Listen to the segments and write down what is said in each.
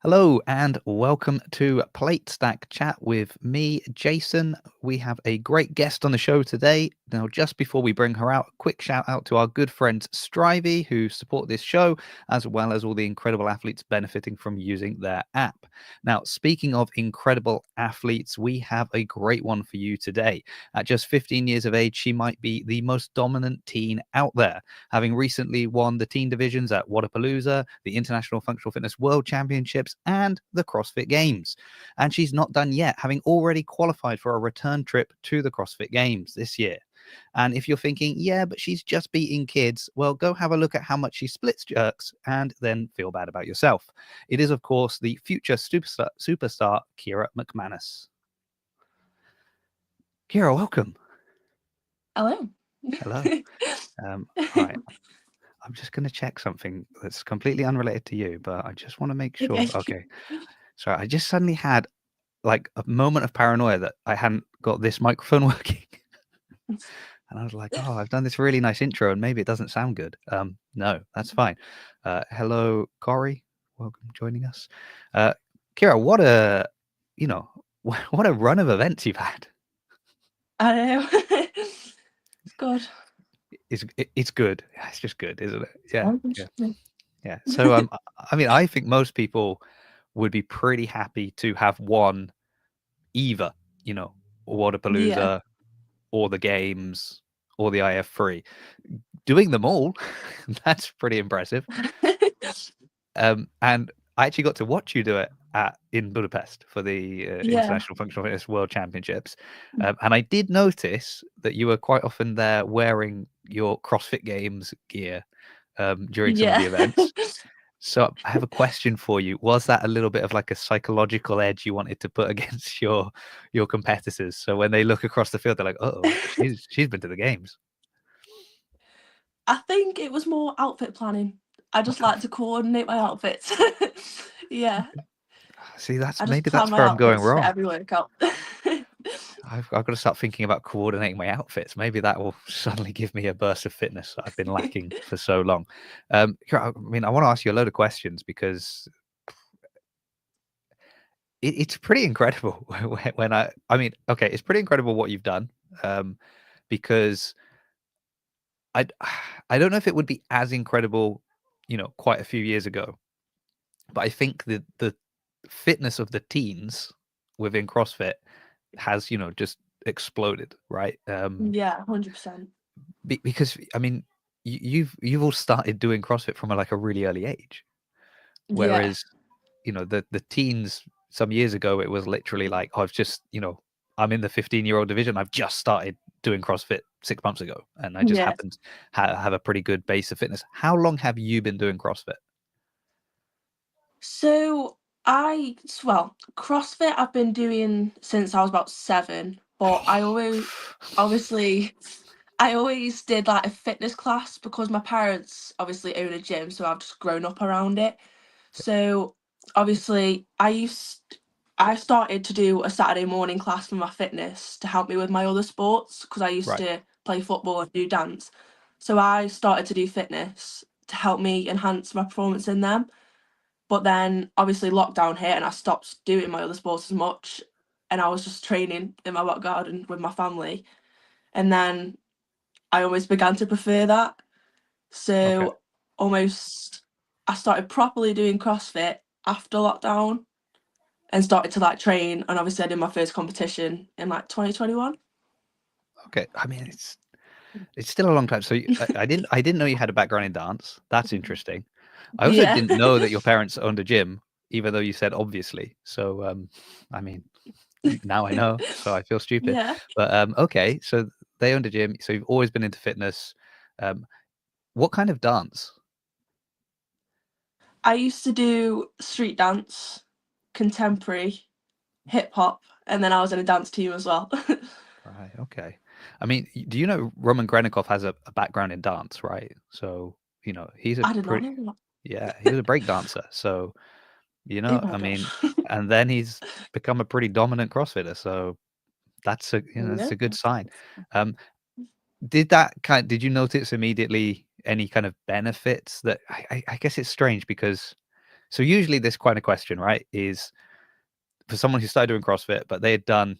Hello and welcome to Plate Stack Chat with me, Jason. We have a great guest on the show today. Now, just before we bring her out, a quick shout out to our good friends Strivey, who support this show, as well as all the incredible athletes benefiting from using their app. Now, speaking of incredible athletes, we have a great one for you today. At just 15 years of age, she might be the most dominant teen out there, having recently won the teen divisions at Wodaplooza, the International Functional Fitness World Championships, and the CrossFit Games. And she's not done yet, having already qualified for a return trip to the CrossFit Games this year. And if you're thinking, yeah, but she's just beating kids, well, go have a look at how much she splits jerks and then feel bad about yourself. It is, of course, the future superstar Keira Mcmanus. Keira, welcome. Hello. Hello. All right. I'm just going to check something that's completely unrelated to you, but I just want to make sure. Okay. Sorry, I just suddenly had like a moment of paranoia that I hadn't got this microphone working. And I was like, oh, I've done this really nice intro and maybe it doesn't sound good. No, that's fine. Hello, Corey. Welcome joining us. Keira, what a run of events you've had. I know. It's good. It's good. It's just good, isn't it? Yeah. Yeah. Yeah. So I mean, I think most people would be pretty happy to have won either, Waterpalooza Yeah. or the games or the IF3. Doing them all, that's pretty impressive. And I actually got to watch you do it in Budapest for the International Functional Fitness World Championships. And I did notice that you were quite often there wearing your CrossFit Games gear during some of the events. So I have a question for you. Was that a little bit of like a psychological edge you wanted to put against your competitors? So when they look across the field, they're like, oh, she's been to the games. I think it was more outfit planning. I just like to coordinate my outfits. Yeah. See, I just maybe plan that's my where I'm going outfits for wrong. every workout. I've got to start thinking about coordinating my outfits. Maybe that will suddenly give me a burst of fitness that I've been lacking for so long. I mean, I want to ask you a load of questions because it's pretty incredible it's pretty incredible what you've done, because I don't know if it would be as incredible, quite a few years ago, but I think the fitness of the teens within CrossFit has, just exploded, right? Yeah, 100%. Because I mean, you've all started doing CrossFit from a really early age, Yeah. whereas the teens some years ago, it was literally like, I've just, I'm in the 15-year-old division. I've just started doing CrossFit 6 months ago, and I just Yeah. happened to have a pretty good base of fitness. How long have you been doing CrossFit? So CrossFit I've been doing since I was about 7, but I always did like a fitness class because my parents obviously own a gym, so I've just grown up around it. So obviously I started to do a Saturday morning class for my fitness to help me with my other sports because I used Right. to play football and do dance. So I started to do fitness to help me enhance my performance in them. But then obviously lockdown hit and I stopped doing my other sports as much, and I was just training in my back garden with my family. And then I almost began to prefer that. Okay. So almost I started properly doing CrossFit after lockdown and started to like train, and obviously I did my first competition in like 2021. Okay. I mean, it's still a long time. So I didn't know you had a background in dance. That's interesting. I also Yeah. didn't know that your parents owned a gym, even though you said obviously. So I mean, now I know, so I feel stupid. Yeah. But okay, so they owned a gym. So you've always been into fitness. Um, what kind of dance? I used to do street dance, contemporary, hip hop, and then I was in a dance team as well. Right. Okay. I mean, do you know Roman Grenikov has a background in dance, right? So he's a I did not pretty, know yeah, he was a break dancer. So that. Oh my I gosh. mean, and then he's become a pretty dominant CrossFitter. So that's that's Yeah. a good sign. Um, did you notice immediately any kind of benefits that I guess it's strange because So usually this kind of question, right, is for someone who started doing CrossFit, but they had done,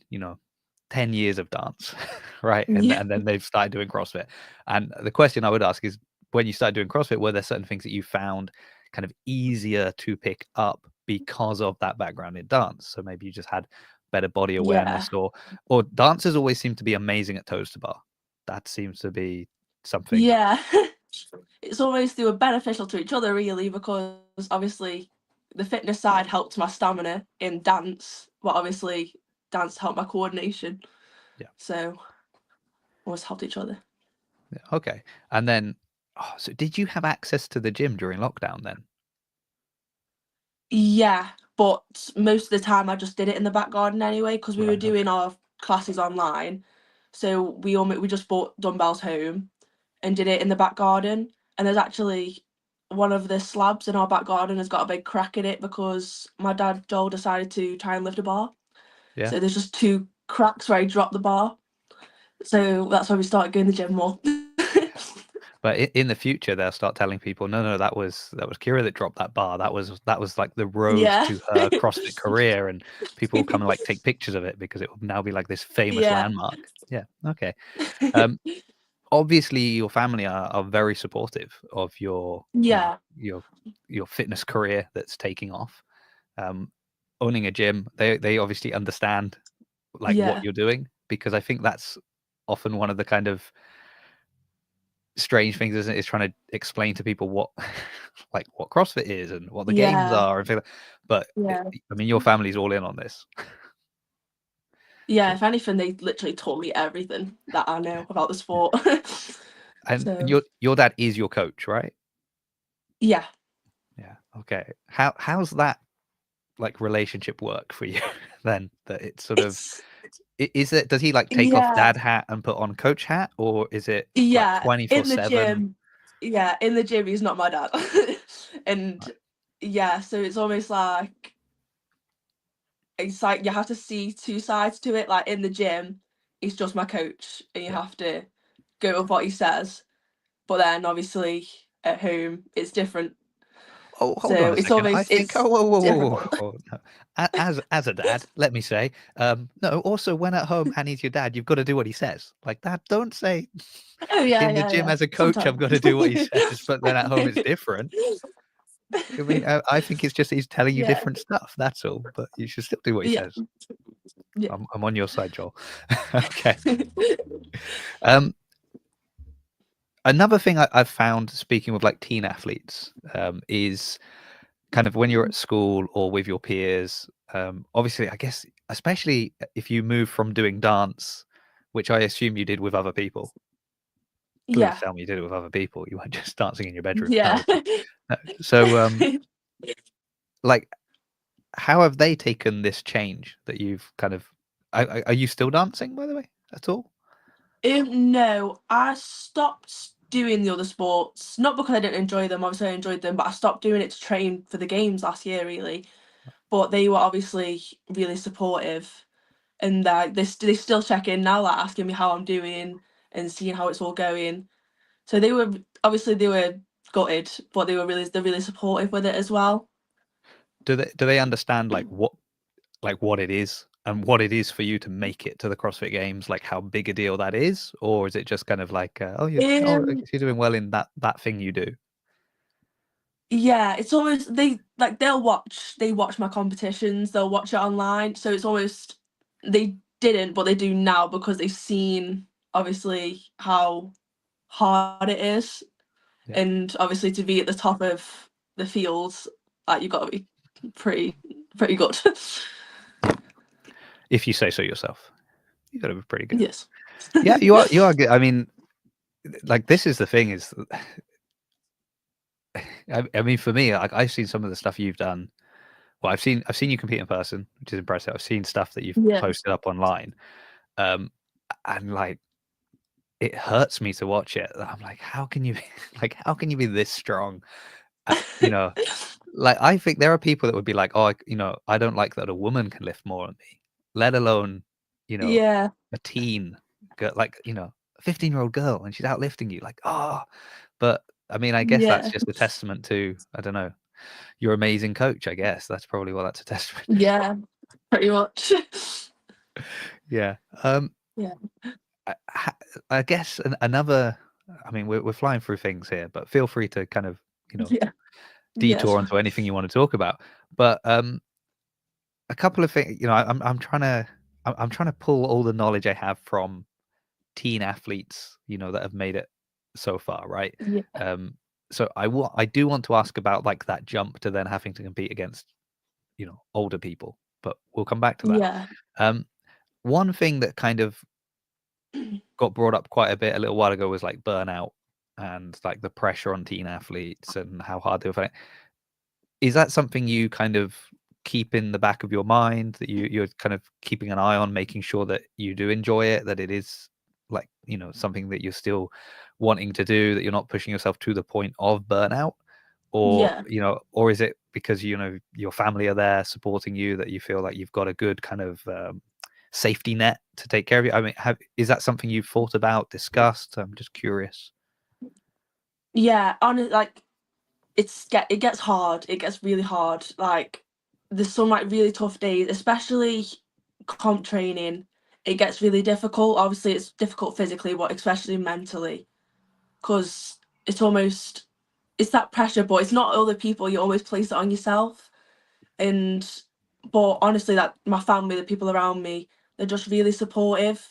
10 years of dance, right? And Yeah. and then they've started doing CrossFit. And the question I would ask is, when you started doing CrossFit, were there certain things that you found kind of easier to pick up because of that background in dance? So maybe you just had better body Yeah. awareness, or dancers always seem to be amazing at toes to bar. That seems to be something. Yeah. It's always they were beneficial to each other really, because obviously the fitness side helped my stamina in dance, but obviously dance helped my coordination. Yeah. So always helped each other. Yeah. Okay. And then, so did you have access to the gym during lockdown then? Yeah, but most of the time I just did it in the back garden anyway, because we were Right. doing Okay. our classes online. So we just bought dumbbells home and did it in the back garden. And there's actually one of the slabs in our back garden has got a big crack in it because my dad Joel decided to try and lift a bar. Yeah. So there's just two cracks where he dropped the bar. So that's why we started going to the gym more. But in the future, they'll start telling people, no, no, that was Keira that dropped that bar. That was like the road Yeah. to her CrossFit career, and people will come and like take pictures of it because it will now be like this famous Yeah. landmark. Yeah. Okay. Um, Obviously, your family are very supportive of your, Yeah. your fitness career that's taking off. Um, Owning a gym, they obviously understand like what Yeah. you're doing, because I think that's often one of the kind of strange things, isn't it? Is trying to explain to people what like what CrossFit is and what the games Yeah. are and things but Yeah. I mean, your family's all in on this. Yeah, So, if anything, they literally taught me everything that I know about the yeah. sport. And So, your dad is your coach, right? yeah. Yeah. Okay. How's that like relationship work for you then? That it's sort of It's is it, does he like take off yeah, dad hat and put on coach hat, or is it like yeah, in the 24/7? gym. Yeah, in the gym, he's not my dad. And Right. yeah, so it's like you have to see two sides to it. Like in the gym, he's just my coach, and you Yeah. have to go with what he says. But then obviously at home, it's different. Oh, hold on So a it's second. I always think. it's Oh, whoa, whoa, whoa, whoa, difficult. whoa. No. As a dad, let me say, no. Also, when at home and he's your dad, you've got to do what he says. Like that. Don't say Oh yeah, in the yeah, gym yeah. as a coach, I've Sometimes. got to do what he says, but then at home it's different. I mean, I think it's just he's telling you Yeah, different stuff. That's all. But you should still do what he yeah, says. yeah. I'm on your side, Joel. Okay. Um, Another thing I've found, speaking with like teen athletes, is kind of when you're at school or with your peers. Obviously, I guess, especially if you move from doing dance, which I assume you did with other people. Please Yeah, tell me you did it with other people. You weren't just dancing in your bedroom. No, yeah. okay. No. So, like, how have they taken this change that you've kind of? Are you still dancing, by the way, at all? No, I stopped doing the other sports, not because I didn't enjoy them, obviously I enjoyed them, but I stopped doing it to train for the games last year really. But they were obviously really supportive, and they still check in now, like asking me how I'm doing and seeing how it's all going. So they were gutted, but they're really supportive with it as well. Do they understand like what it is and what it is for you to make it to the CrossFit Games, like how big a deal that is, or is it just kind of like, I Um, guess you're doing well in that thing you do? yeah, it's almost they watch my competitions, they'll watch it online. So it's almost they didn't, but they do now because they've seen obviously how hard it is. Yeah, And obviously to be at the top of the fields, like you've got to be pretty good. yeah. If you say so yourself, you got to be pretty good. Yes. Yeah, you are good. I mean, like this is the thing is, I mean, for me, like I've seen some of the stuff you've done. Well, I've seen you compete in person, which is impressive. I've seen stuff that you've Yeah. posted up online, um, and like it hurts me to watch it. I'm like, how can you, like, how can you be this strong? You know, like I think there are people that would be like, oh, I don't like that a woman can lift more than me, let alone, you know, Yeah. a teen girl, like a 15-year-old girl, and she's outlifting you, like, oh. But I mean, I guess that's Yeah. just a testament to, I don't know. your amazing coach, I guess. That's probably what that's a testament. Yeah, pretty much. Yeah. Yeah. I guess another. I mean, we're flying through things here, but feel free to kind of, Yeah. Yeah. detour onto anything you want to talk about. But a couple of things, I'm trying to pull all the knowledge I have from teen athletes, that have made it so far, right? Yeah. So I do want to ask about like that jump to then having to compete against, older people, but we'll come back to that. Yeah. One thing that kind of got brought up quite a bit a little while ago was like burnout and like the pressure on teen athletes and how hard they find. Is that something you kind of keep in the back of your mind, that you're kind of keeping an eye on, making sure that you do enjoy it, that it is like, something that you're still wanting to do, that you're not pushing yourself to the point of burnout? Or, Yeah. or is it because, your family are there supporting you, that you feel like you've got a good kind of safety net to take care of you? I mean, is that something you've thought about, discussed? I'm just curious. Yeah. Like it gets hard. It gets really hard. Like there's some like really tough days, especially comp training. It gets really difficult. Obviously, it's difficult physically, but especially mentally, because it's that pressure, but it's not other people. You always place it on yourself. And but honestly, that my family, the people around me, they're just really supportive,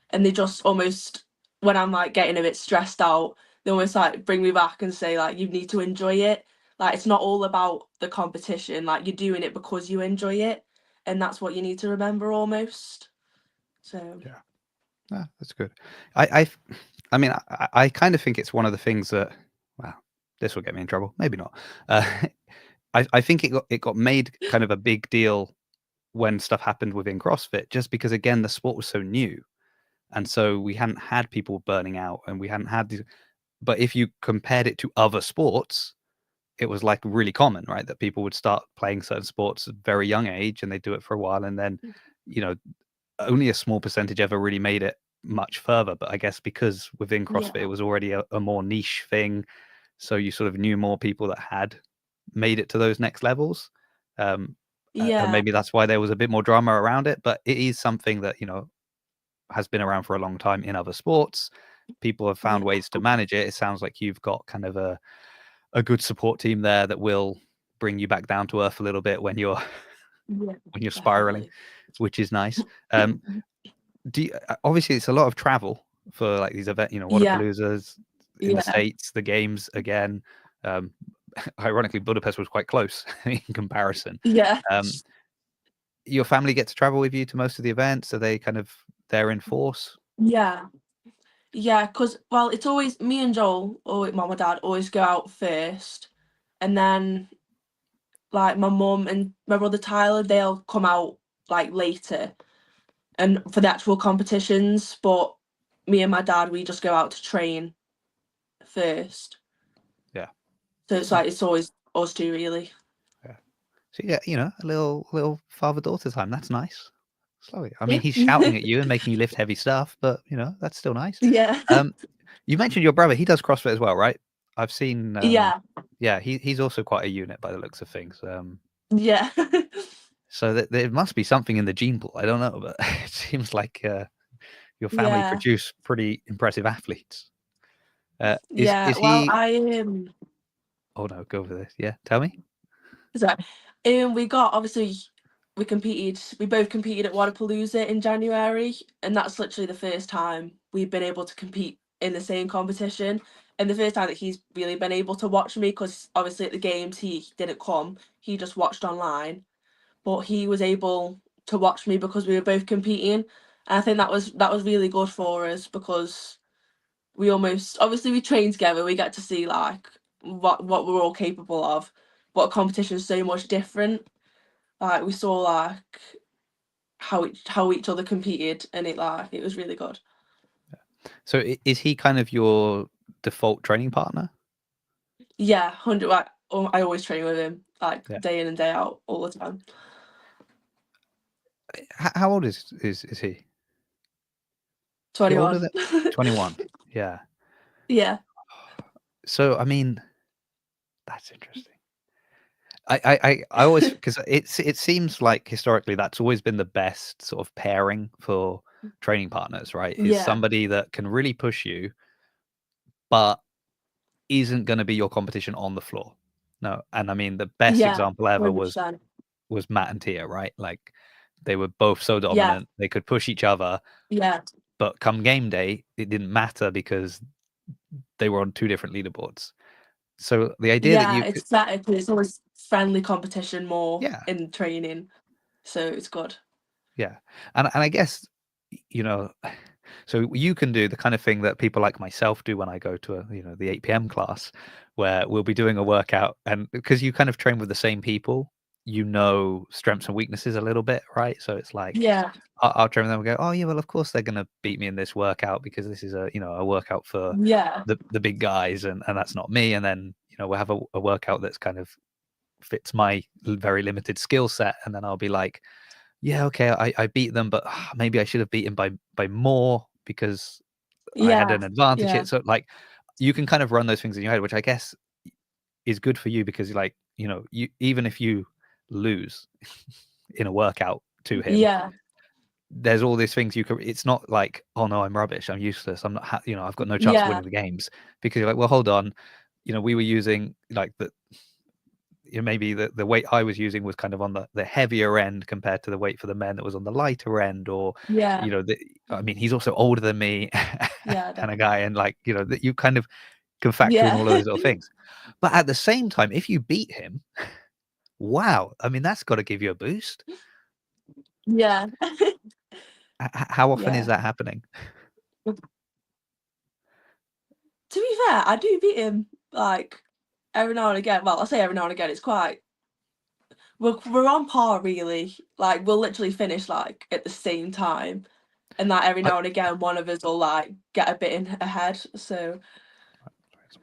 and they just almost, when I'm like getting a bit stressed out, they almost like bring me back and say like, you need to enjoy it. Like it's not all about the competition. Like you're doing it because you enjoy it, and that's what you need to remember almost. So Yeah. That's good. I mean, I kind of think it's one of the things that, well, this will get me in trouble. Maybe not. Uh, I think it got made kind of a big deal when stuff happened within CrossFit, just because again the sport was so new, and so we hadn't had people burning out, and we hadn't had these. But if you compared it to other sports, it was like really common, right? That people would start playing certain sports at a very young age, and they do it for a while, and then, you know, only a small percentage ever really made it much further. But I guess because within yeah, CrossFit it was already a more niche thing, so you sort of knew more people that had made it to those next levels. And yeah, maybe that's why there was a bit more drama around it. But it is something that, has been around for a long time in other sports. People have found yeah, ways to manage it. It sounds like you've got kind of a good support team there that will bring you back down to earth a little bit when you're yeah, when you're spiraling, definitely. which is nice. Obviously it's a lot of travel for like these event, Yeah, Wodapaloozas in the yeah, States, the games again. Um, Ironically, Budapest was quite close in comparison. yeah, Um, your family get to travel with you to most of the events? Are they kind of there in force? yeah. Yeah, because well, it's always me and Joel, or mum or dad, always go out first, and then like my mum and my brother Tyler, they'll come out like later and for the actual competitions. But me and my dad, we just go out to train first. Yeah. So it's like it's always us two really. Yeah. So yeah, a little father-daughter time. That's nice. Slowly. I mean, Yeah. he's shouting at you and making you lift heavy stuff, but that's still nice. Yeah. Um, you mentioned your brother. He does CrossFit as well, right? I've seen. Yeah. Yeah, he's also quite a unit by the looks of things. Yeah. So that there must be something in the gene pool. I don't know, but it seems like your family Yeah. produce pretty impressive athletes. Yeah. Is Well, he? I Oh no, go for this. Yeah, tell me. so we got obviously we both competed at Wodaplooza in January, and that's literally the first time we've been able to compete in the same competition, and the first time that he's really been able to watch me, because obviously at the games he didn't come, he just watched online, but he was able to watch me because we were both competing, and I think that was really good for us, because we almost obviously we train together, we get to see like what we're all capable of, but a competition is so much different. Like we saw like how each other competed, and it was really good. So is he kind of your default training partner? Yeah, 100. Like, I always train with him like Yeah. day in and day out all the time. How old is he? Is he older 21. than 21? Yeah. Yeah. So I mean, that's interesting. I always, because it seems like historically that's always been the best sort of pairing for training partners, right? Is Yeah, somebody that can really push you, but isn't going to be your competition on the floor. No, and I mean the best yeah, example ever was 100%. Matt and Tia, right? Like they were both so Yeah, dominant, they could push each other, yeah, but come game day, it didn't matter because they were on two different leaderboards. So the idea that yeah. you could, It's better because it's always friendly competition more yeah, in training, so it's good. yeah, and I guess you know, so you can do the kind of thing that people like myself do when I go to the 8 p.m. class, where we'll be doing a workout, and because you kind of train with the same people, strengths and weaknesses a little bit, right? So it's like Yeah, I'll train with them and go, oh yeah, well of course they're gonna beat me in this workout because this is a workout for yeah, the big guys, and that's not me. And then we'll have a workout that's kind of fits my very limited skill set, and then I'll be like, yeah, okay, I beat them, but maybe I should have beaten by more because I had yeah, an advantage here. yeah, So like you can kind of run those things in your head, which I guess is good for you because like, you even if you lose in a workout to him, yeah, there's all these things you can it's not like, oh no, I'm rubbish, I'm useless, I'm not I've got no chance of yeah, winning the games, because you're like, well, hold on, we were using like maybe the weight I was using was kind of on the heavier end compared to the weight for the men that was on the lighter end, or yeah, I mean, he's also older than me yeah, and a guy, and like that you kind of can factor in yeah, all of those little things. But at the same time, if you beat him, wow, I mean, that's got to give you a boost. yeah, How often is yeah. that happening? To be fair, I do beat him like every now and again. Well, I say every now and again. It's quite we're on par really. Like we'll literally finish like at the same time, and that every I, now and again one of us will like get a bit in ahead. So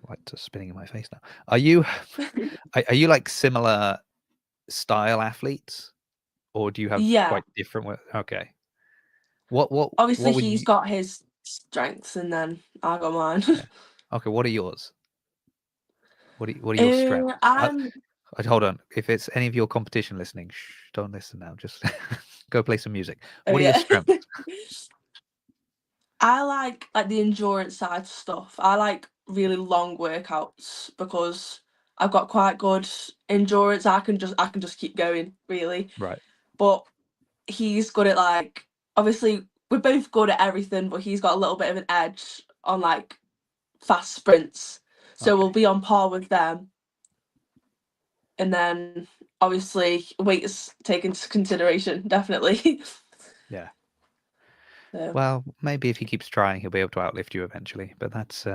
lights are spinning in my face now. Are you are you like similar style athletes, or do you have yeah, quite different okay. What obviously would he's you got his strengths, and then I got mine. yeah. Okay, what are yours? What are your strengths? I'm Hold on. If it's any of your competition listening, shh, don't listen now. Just go play some music. oh What are your yeah. strengths? I like the endurance side stuff. I like really long workouts because I've got quite good endurance. I can just keep going really. Right. But he's good at like obviously we're both good at everything, but he's got a little bit of an edge on like fast sprints. So we'll Okay. be on par with them. And then obviously weight is taken into consideration, definitely. Yeah. So Well, maybe if he keeps trying, he'll be able to outlift you eventually. But that's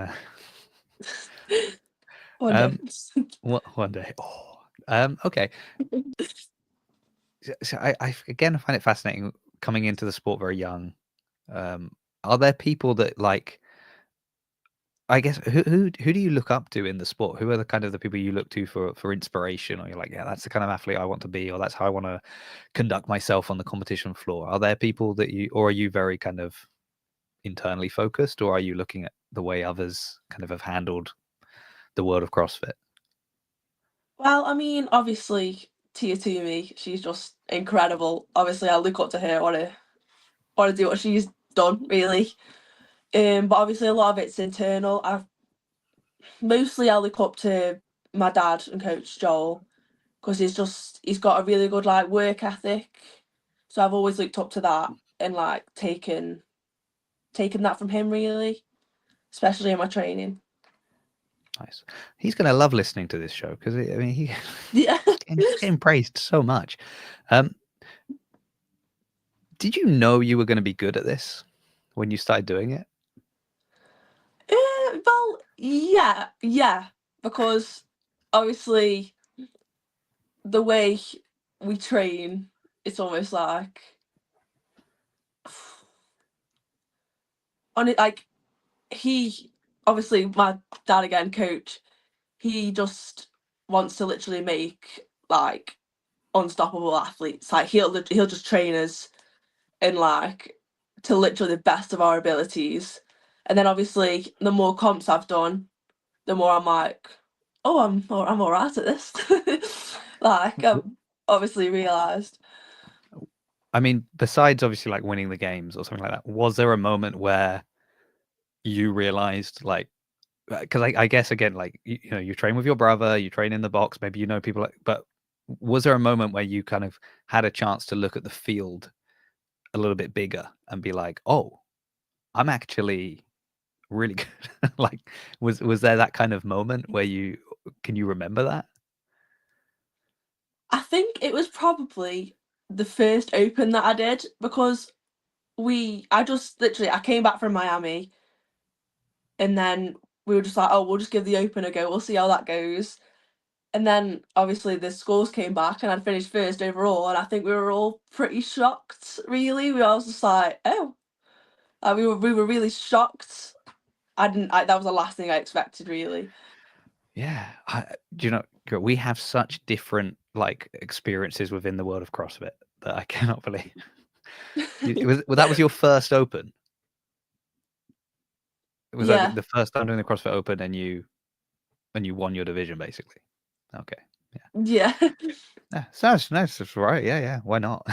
one day. um one day. Oh. Okay. So I again find it fascinating coming into the sport very young. Um, are there people that like I guess who do you look up to in the sport? Who are the kind of the people you look to for inspiration, or you're like, yeah, that's the kind of athlete I want to be, or that's how I want to conduct myself on the competition floor? Are there people that or are you very kind of internally focused, or are you looking at the way others kind of have handled the world of CrossFit? Well, I mean, obviously Tia Toomey, she's just incredible. Obviously I look up to her, wanna do what she's done really. But obviously a lot of it's internal. I look up to my dad and Coach Joel because he's got a really good like work ethic. So I've always looked up to that and like taken that from him really, especially in my training. Nice. He's going to love listening to this show because I mean he Yeah. he's getting praised so much. Um, did you know you were going to be good at this when you started doing it? Well, yeah, yeah, because obviously the way we train, it's almost like on it like he obviously my dad again, coach, he just wants to literally make like unstoppable athletes. Like he'll just train us in like to literally the best of our abilities. And then obviously the more comps I've done, the more I'm like, oh, I'm all right at this. Like, I've obviously realised. I mean, besides obviously like winning the games or something like that, was there a moment where you realized like, because I guess again, like you know, you train with your brother, you train in the box, maybe you know people, but was there a moment where you kind of had a chance to look at the field a little bit bigger and be like, oh, I'm actually really good? Like, was there that kind of moment where can you remember that? I think it was probably the first Open that I did, because I just literally, I came back from Miami, and then we were just like, oh, we'll just give the Open a go, we'll see how that goes. And then obviously the scores came back and I'd finished first overall, and I think we were all pretty shocked, really. We were all just like, oh, we were really shocked. That was the last thing I expected, really. Yeah, do you know, we have such different like experiences within the world of CrossFit that I cannot believe. Well, that was your first Open. Was that Yeah. the first time doing the CrossFit Open and you won your division basically? Okay. Yeah. Yeah, sounds nice. That's right. Yeah, yeah. Why not?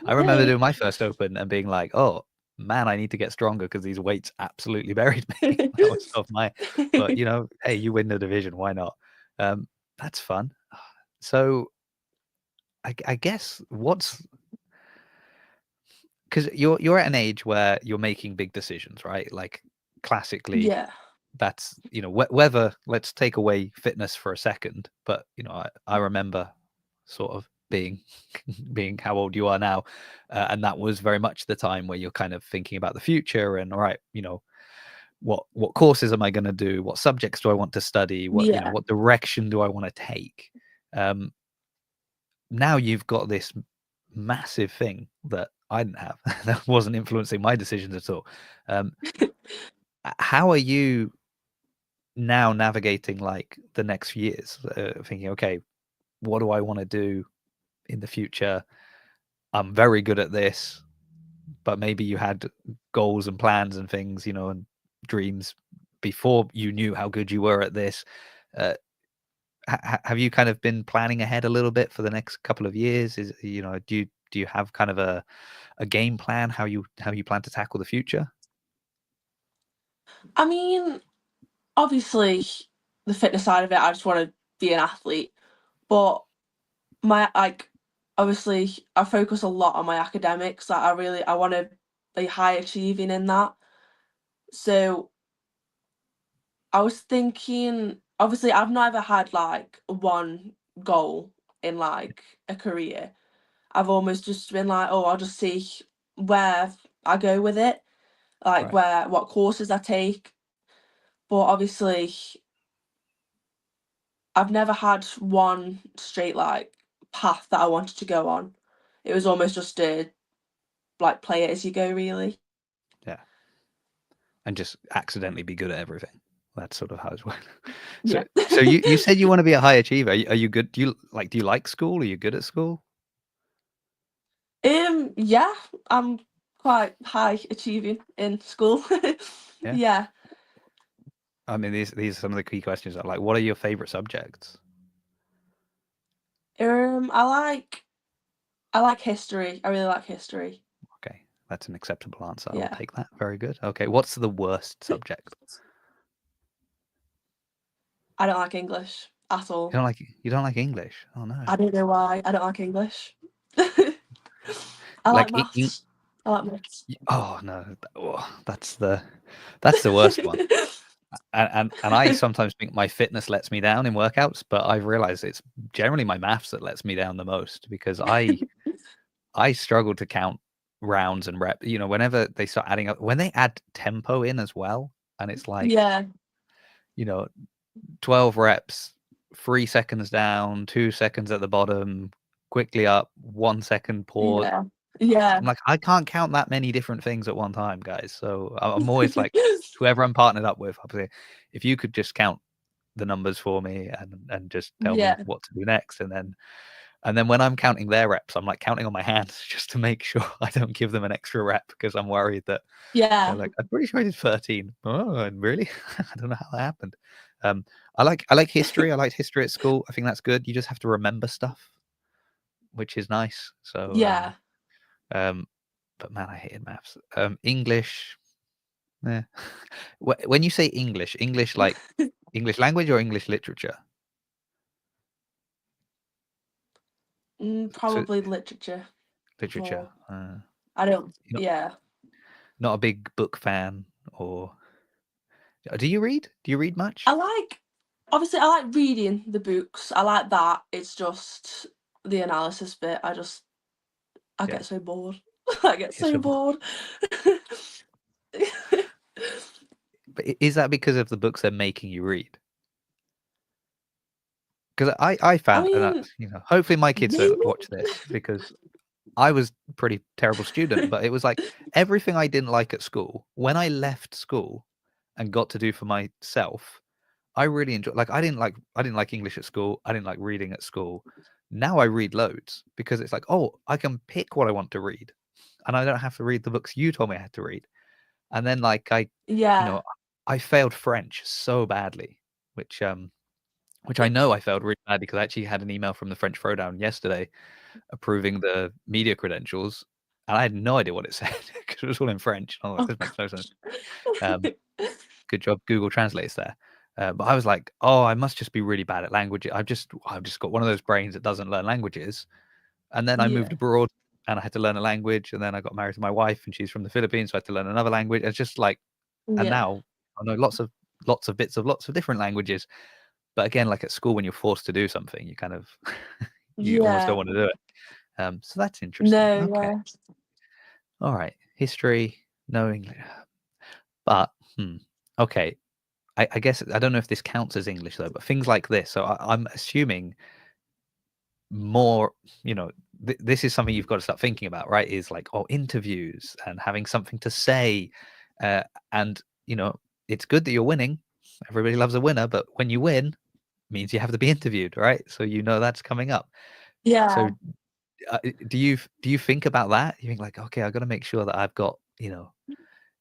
I remember Yay. doing my first Open and being like, "Oh man, I need to get stronger because these weights absolutely buried me." That was of my, but you know, hey, you win the division. Why not? That's fun. So I guess because you're at an age where you're making big decisions, right? Like classically, Yeah. that's you know whether let's take away fitness for a second, but you know I remember sort of being being how old you are now, and that was very much the time where you're kind of thinking about the future and all right, you know, what courses am I going to do, what subjects do I want to study, what you know Yeah. what direction do I want to take. Now you've got this massive thing that I didn't have that wasn't influencing my decisions at all. um, how are you now navigating like the next few years, thinking, okay, what do I want to do in the future? I'm very good at this, but maybe you had goals and plans and things, you know, and dreams before you knew how good you were at this. Uh, have you kind of been planning ahead a little bit for the next couple of years? Is you know, do you have kind of a game plan how you plan to tackle the future? I mean, obviously, the fitness side of it, I just want to be an athlete. But my, like, obviously, I focus a lot on my academics. Like, I want to be high achieving in that. So I was thinking, obviously, I've never had like one goal in like a career. I've almost just been like, oh, I'll just see where I go with it, like Right. what courses I take. But obviously, I've never had one straight like path that I wanted to go on. It was almost just a like play it as you go, really. Yeah. And just accidentally be good at everything. That's sort of how it's working. So Yeah. so you said you want to be a high achiever. Are you good? Do you like school? Are you good at school? Yeah, I'm quite high achieving in school. Yeah. Yeah. I mean, these are some of the key questions. Are like, what are your favorite subjects? Um, I like I like history. I really like history. Okay, that's an acceptable answer. I will Yeah. take that. Very good. Okay, what's the worst subject? I don't like English at all. You don't like English? Oh no. I don't know why. I don't like English. I like Like maths. I like maths. oh no, that's the worst one. And I sometimes think my fitness lets me down in workouts, but I've realized it's generally my maths that lets me down the most because I struggle to count rounds and rep. You know, whenever they start adding up, when they add tempo in as well, and it's like, Yeah, you know, 12 reps, 3 seconds down, 2 seconds at the bottom, quickly up, 1 second pause. yeah, yeah. I'm like, I can't count that many different things at one time, guys. So I'm always like, whoever I'm partnered up with, I'll say, if you could just count the numbers for me and just tell me Yeah, what to do next, and then when I'm counting their reps, I'm like counting on my hands just to make sure I don't give them an extra rep because I'm worried that they're yeah. like, I'm pretty sure I did 13. Oh, really? I don't know how that happened. I like history. I liked history at school. I think that's good. You just have to remember stuff, which is nice. So, Yeah. um, but man, I hated maths. English. Yeah. When you say English, English like English language or English literature? So Probably literature literature. more. I don't. You're Yeah. not a big book fan, or do you read? Do you read I much? like. Obviously, I like reading the books. I like that. It's just the analysis bit. I Yeah, get so bored. I get it's so a. bored. But is that because of the books they're making you read? Because I I found, and mean, hopefully my kids don't watch this because I was a pretty terrible student, but it was like everything I didn't like at school, when I left school and got to do for myself, I really enjoyed. Like I didn't like English at school. I didn't like reading at school. Now I read loads because it's like, oh, I can pick what I want to read, and I don't have to read the books you told me I had to read. And then like you yeah, know, I failed French so badly, which I know I failed really badly because I actually had an email from the French Throwdown yesterday approving the media credentials, and I had no idea what it said because it was all in French. I'm like, oh this makes no sense. gosh. Good job, Google translates there. But I was like, oh, I must just be really bad at language. I've just got one of those brains that doesn't learn languages. And then I moved Yeah, abroad and I had to learn a language. And then I got married to my wife, and she's from the Philippines, so I had to learn another language. It's just like, and yeah, now I know lots of bits of lots of different languages. But again, like at school, when you're forced to do something, you kind of you almost don't yeah. want to do it. So that's interesting. No, Okay. yeah, All right. History, no English. But okay. I guess I don't know if this counts as English though, but things like this. So I'm assuming more, this is something you've got to start thinking about, right? Is like, oh, interviews and having something to say. And, it's good that you're winning. Everybody loves a winner, but when you win, means you have to be interviewed, right? So that's coming up. So yeah, do you think about that? You think like, okay, I've got to make sure that I've got,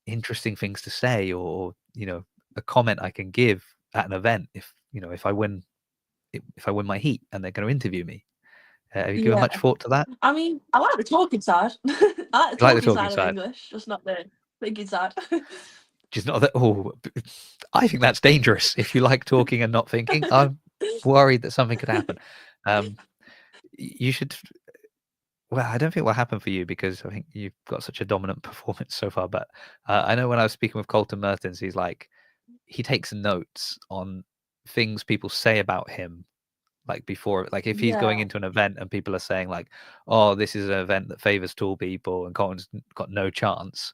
interesting things to say, or a comment I can give at an event if I win my heat and they're going to interview me. Have you given yeah. much thought to that? I mean, I like the talking side. I like the You like the talking talking side of side, English, just not the thinking side. just not that. Oh, I think that's dangerous. If you like talking and not thinking, I'm worried that something could happen. Um, you should. Well, I don't think it will happen for you because I think you've got such a dominant performance so far. But I know when I was speaking with Colton Mertens, he's like, he takes notes on things people say about him, like before, like if he's going Yeah, into an event and people are saying like, oh, this is an event that favors tall people and Colton's got no chance,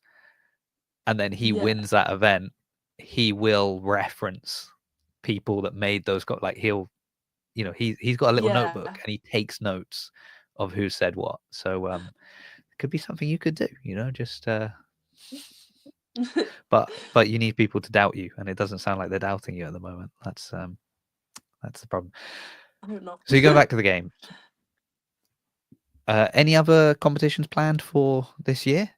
and then he yeah, wins that event, he will reference people that made those like he's got a little yeah. notebook and he takes notes of who said what. So it could be something you could do, just but you need people to doubt you, and it doesn't sound like they're doubting you at the moment. That's the problem. I don't know. So you go back to the game. Any other competitions planned for this year?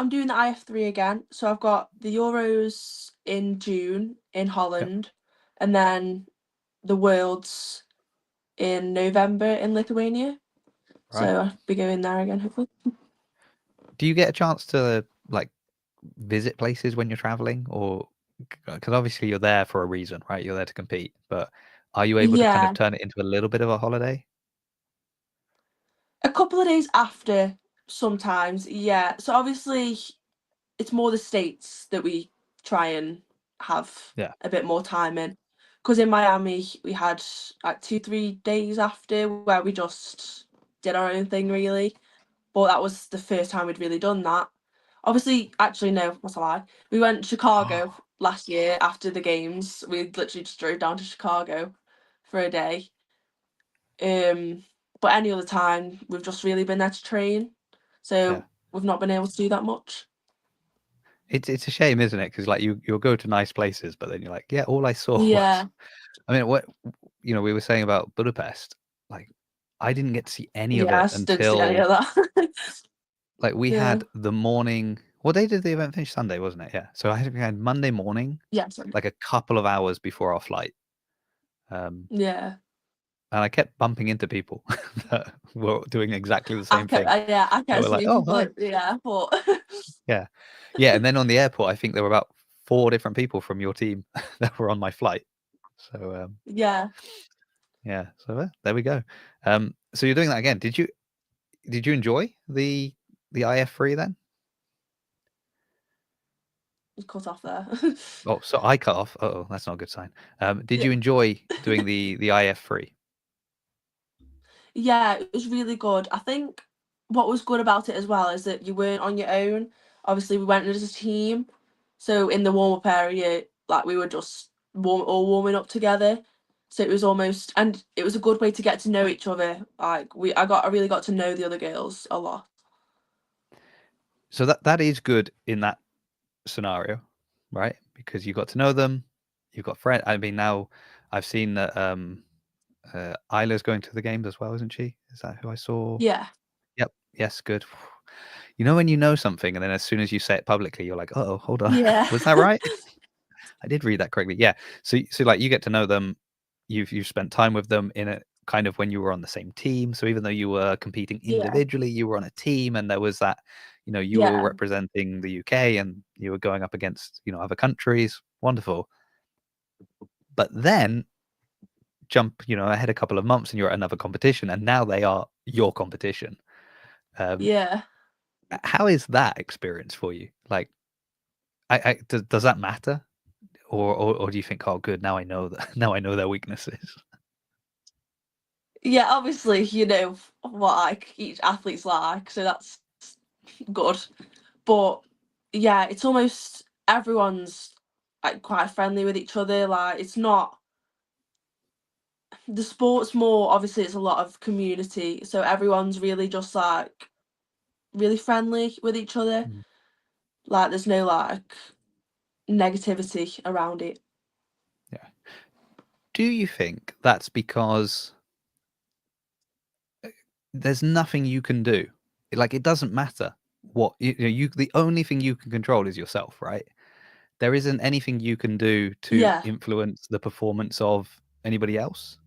I'm doing the IF3 again. So I've got the Euros in June in Yep. Holland, and then the Worlds in November in Lithuania. So Right. I'll be going there again, hopefully. Do you get a chance to like visit places when you're traveling, or because obviously you're there for a reason, right? You're there to compete, but are you able to kind of Yeah, turn it into a little bit of a holiday? a couple of days after sometimes. Yeah. So obviously it's more the States that we try and have Yeah. a bit more time in. Because in Miami, we had like 2, 3 days after where we just did our own thing, really. But that was the first time we'd really done that. Obviously, actually, no, what's a lie? We went to Chicago Oh, last year after the games. We literally just drove down to Chicago for a day. Um, but any other time, we've just really been there to train. yeah. So we've not been able to do that much. It's a shame, isn't it? Because like you'll go to nice places, but then you're like, yeah, all I saw was. Yeah. I mean, what we were saying about Budapest, like I didn't get to see any of Yeah, I it just didn't see any until of that. like we Yeah. had the morning. What day did the event finish? Sunday, wasn't it? Yeah. So I had Monday morning, Yeah, sorry. like a couple of hours before our flight. Um, Yeah. and I kept bumping into people that were doing exactly the same thing. I They kept were like, seeing "Oh, people hi." at the airport. Yeah. Yeah, and then on the airport, I think there were about 4 different people from your team that were on my flight. So, Yeah, yeah, so there we go. So you're doing that again. Did you enjoy the IF3 then? was cut off there. Oh, so I cut off. Uh-oh, that's not a good sign. Did Yeah. you enjoy doing the IF3? Yeah, it was really good. I think what was good about it as well is that you weren't on your own. Obviously, we went as a team, so in the warm up area, like we were just warming up together. So it was almost, and it was a good way to get to know each other. Like I really got to know the other girls a lot. So that is good in that scenario, right? Because you got to know them, you've got friends. I mean, now I've seen that Isla's going to the games as well, isn't she? Is that who I saw? Yeah, Yep. Yes, good. You know when you know something, and then as soon as you say it publicly, you're like, "Oh, hold on, yeah, was that right?" I did read that correctly. Yeah. So like you get to know them, you've spent time with them in a kind of when you were on the same team. So even though you were competing yeah, individually, you were on a team, and there was that, you were all yeah, representing the UK, and you were going up against other countries. Wonderful. But then jump ahead a couple of months, and you're at another competition, and now they are your competition. Um, yeah. how is that experience for you? Like, does that matter? Or do you think, oh, good, now I know that now I know their weaknesses? Yeah, obviously, you know what like each athlete's like, so that's good. But yeah, it's almost everyone's like quite friendly with each other. Like it's not the sport's more obviously it's a lot of community, so everyone's really just like really friendly with each other. Mm, Like there's no like negativity around it. yeah. Do you think that's because there's nothing you can do? Like, it doesn't matter what the only thing you can control is yourself, right? There isn't anything you can do to Yeah. influence the performance of anybody else.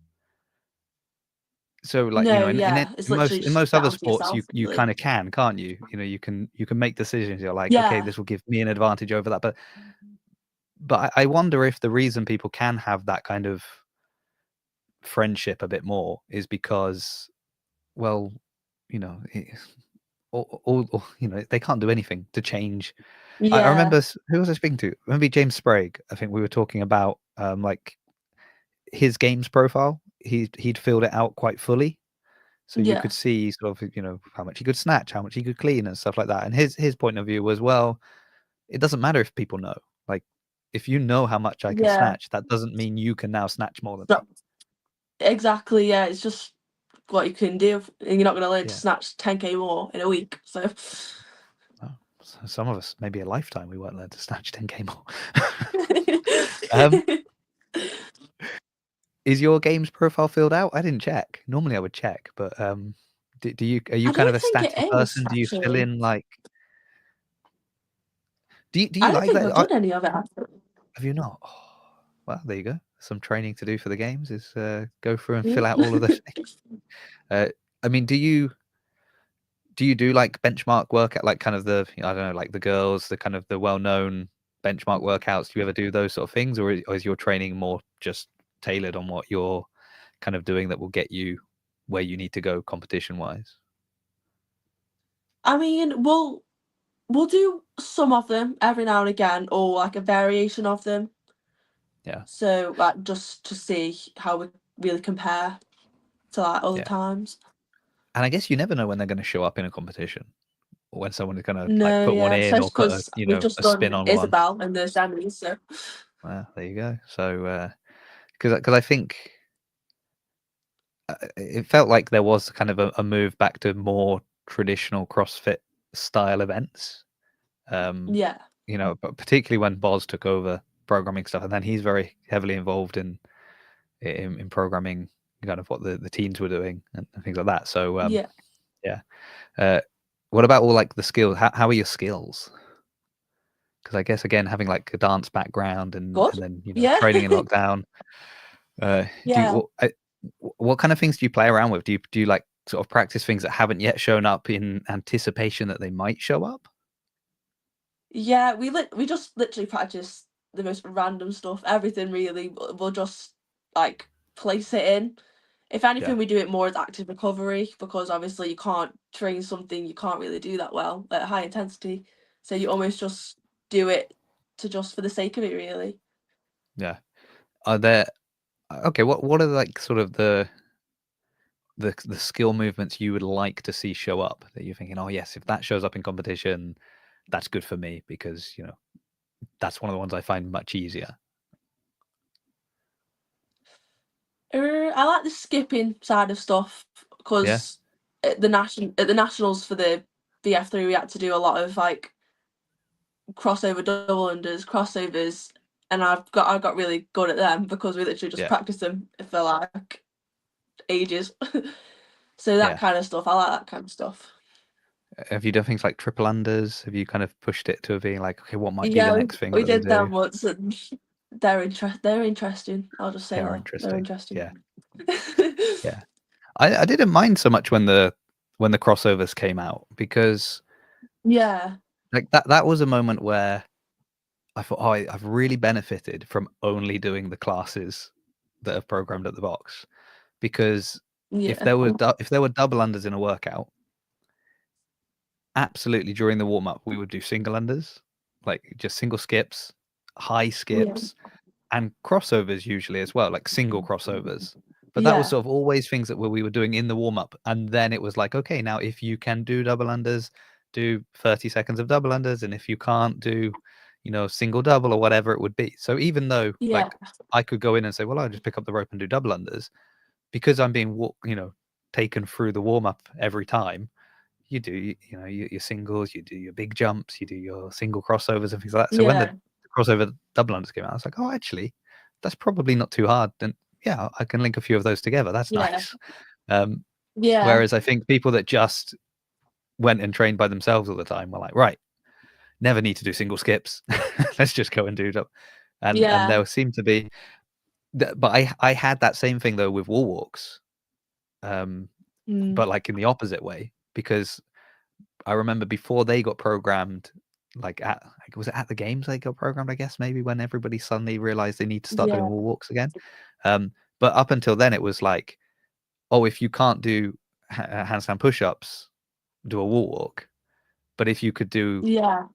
So, like, No, in yeah. It's literally in just most other down to sports, you yourself, you really. kinda can't you? You can make decisions. You're like, "Okay, Yeah. this will give me an advantage over that." But I wonder if the reason people can have that kind of friendship a bit more is because, well, you know, they can't do anything to change. I Yeah. remember who was I speaking to? Maybe James Sprague. I think we were talking about like his games profile. He'd filled it out quite fully, so you Yeah. could see sort of how much he could snatch, how much he could clean, and stuff like that. And his point of view was, well, it doesn't matter if people know. Like, if you know how much I can Yeah. snatch, that doesn't mean you can now snatch more than me. So exactly, yeah. It's just what you can do, and you're not gonna learn to Yeah. snatch 10K more in a week. So Well, some of us, maybe a lifetime, we won't learn to snatch 10K more. um, is your games profile filled out? I didn't check. Normally I would check, but are you I kind of don't a think it statty is person? Do you fill actually. in like do I you don't like think that? I've done any of it actually. Have you not? Oh, well, there you go. Some training to do for the games is go through and Yeah. fill out all of those things. I mean, do you do like benchmark workout, like kind of I don't know, like the girls, the kind of the well-known benchmark workouts? Do you ever do those sort of things, or is your training more just tailored on what you're kind of doing that will get you where you need to go competition-wise? I mean, we'll do some of them every now and again, or like a variation of them. Yeah, So like just to see how we really compare to like other yeah. times. And I guess you never know when they're going to show up in a competition, or when someone is going to like No, put one yeah, in or especially put a because we've just a spin done on one. Isabel and the semis, so Well, there you go. So, because I think it felt like there was kind of a move back to more traditional CrossFit style events. Um, yeah, but particularly when Boz took over programming stuff, and then he's very heavily involved in programming kind of what the teens were doing and things like that. So, yeah. yeah. Uh, what about all like the skills? How are your skills? Because I guess again having like a dance background and Good. then Yeah. training in lockdown. Do you Yeah. what kind of things do you play around with? Do you like sort of practice things that haven't yet shown up in anticipation that they might show up? Yeah, we just literally practice the most random stuff, everything really. We'll just like place it in. If Yeah, anything, we do it more as active recovery because obviously you can't train something you can't really do that well at high intensity. So you almost just do it to just for the sake of it, really. yeah. Are there okay? What are like sort of the skill movements you would like to see show up that you're thinking, oh yes, if that shows up in competition, that's good for me because that's one of the ones I find much easier. I like the skipping side of stuff Yeah, because at the nationals for the BF3 we had to do a lot of like crossover double unders, crossovers, and I got really good at them because we literally just yeah, practiced them for like ages. So that yeah. kind of stuff, I like that kind of stuff. Have you done things like triple unders? Have you kind of pushed it to being like, okay, what might be the Yeah, we, next thing we that we did do? them once, and they're interesting. I'll just They say are that they're interesting. interesting. Yeah, yeah. I didn't mind so much when the crossovers came out because Yeah, like that was a moment where I thought, oh, I've really benefited from only doing the classes that are programmed at the box because yeah, if there were double unders in a workout, absolutely during the warm up we would do single unders, like just single skips, high yeah, skips, and crossovers usually as well, like single crossovers. But that was yeah, sort of always things that we were doing in the warm up, and then it was like, okay, now if you can do double unders, do 30 seconds of double unders, and if you can't do, single double or whatever it would be. So even though yeah, like I could go in and say, well, I'll just pick up the rope and do double unders, because I'm being taken through the warm up every time. You do, your singles, you do your big jumps, you do your single crossovers and things like that. So when the yeah, crossover double unders came out, I was like, oh, actually, that's probably not too hard. And yeah, I can link a few of those together. That's yeah, nice. Um, yeah, whereas I think people that just went and trained by themselves all the time were like, right, never need to do single skips. Let's just go and do them. And yeah, there seemed to be, but I had that same thing though with wall walks, um, mm, but like in the opposite way because I remember before they got programmed, was it at the games they got programmed? I guess maybe when everybody suddenly realized they need to start doing yeah, wall walks again. But up until then, it was like, oh, if you can't do handstand push-ups, do a wall walk. But if you could do yeah,